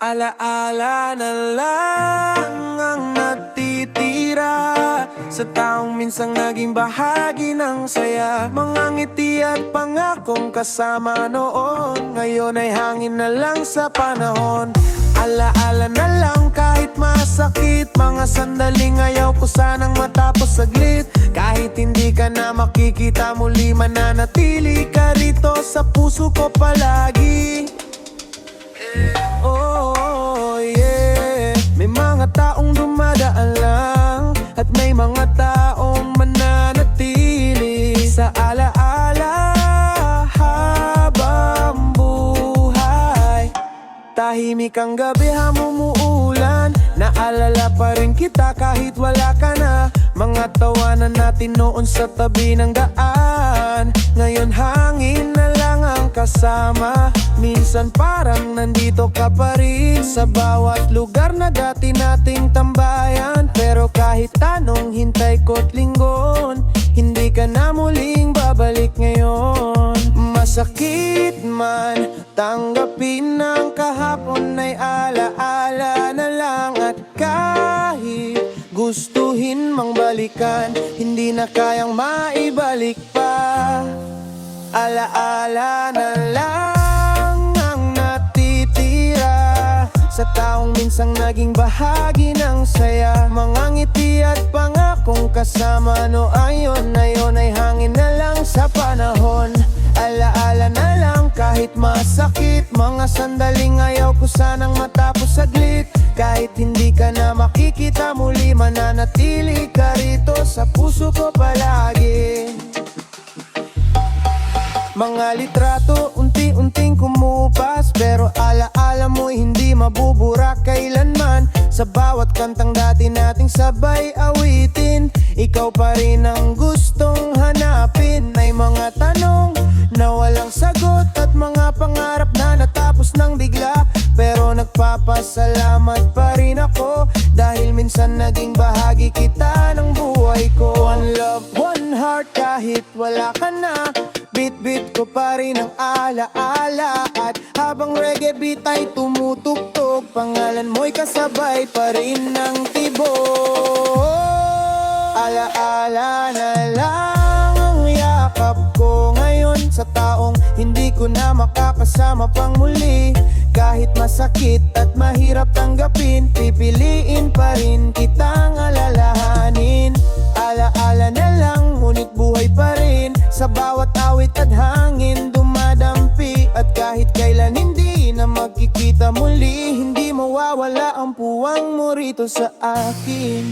Alaala na lang ang natitira sa taong minsang naging bahagi ng saya. Mga ngiti at pangakong kasama noon, ngayon ay hangin na lang sa panahon. Alaala na lang kahit masakit, mga sandaling ayaw ko sanang matapos saglit. Kahit hindi ka na makikita muli, mananatili ka rito sa puso ko palagi. Oh yeah, may mga taong dumadaan lang at may mga taong mananatili sa alaala habang buhay. Tahimik ang gabi, hamumuulan, naalala pa rin kita kahit wala ka na. Mga tawanan natin noon sa tabi ng daan, ngayon hangin na lang ang kasama. Minsan parang nandito ka pa rin sa bawat lugar na dati nating tambayan. Pero kahit tanong, hintay ko't linggon, hindi ka na muling babalik ngayon. Masakit man, tanggapin ng kahapon ay alaala na lang. At kahit gustuhin mang balikan, hindi na kayang maibalik pa. Alaala na lang ang natitira sa taong minsang naging bahagi ng saya. Mga ngiti at pangakong kasama no ayon ay hangin na lang sa panahon. Alaala na lang kahit masakit, mga sandaling ayaw ko sanang matapos saglit. Kahit hindi ka na makikita muli, mananatili ka rito sa puso ko palagi. Mga litrato unti-unting kumupas, pero alaala mo hindi mabubura kailanman. Sa bawat kantang dati nating sabay awitin, ikaw pa rin ang gustong hanapin. May mga tanong na walang sagot at mga pangarap na natapos ng bigla. Pero nagpapasalamat pa rin ako dahil minsan naging bahagi kita ng buhay ko. One love, one heart, kahit wala ka na, beat ko pa rin ang alaala. At habang reggae beat ay tumutugtog, pangalan mo'y kasabay pa rin ng tibok. Alaala na lang ang yakap ko ngayon sa taong hindi ko na makakasama pang muli. Kahit masakit at mahirap tanggapin, pipiliin pa rin kitang alalahanin. Alaala na lang, ngunit buhay pa rin sa bawat awit at hangin dumadampi. At kahit kailan hindi na magkikita muli, hindi mawawala ang puwang mo rito sa akin.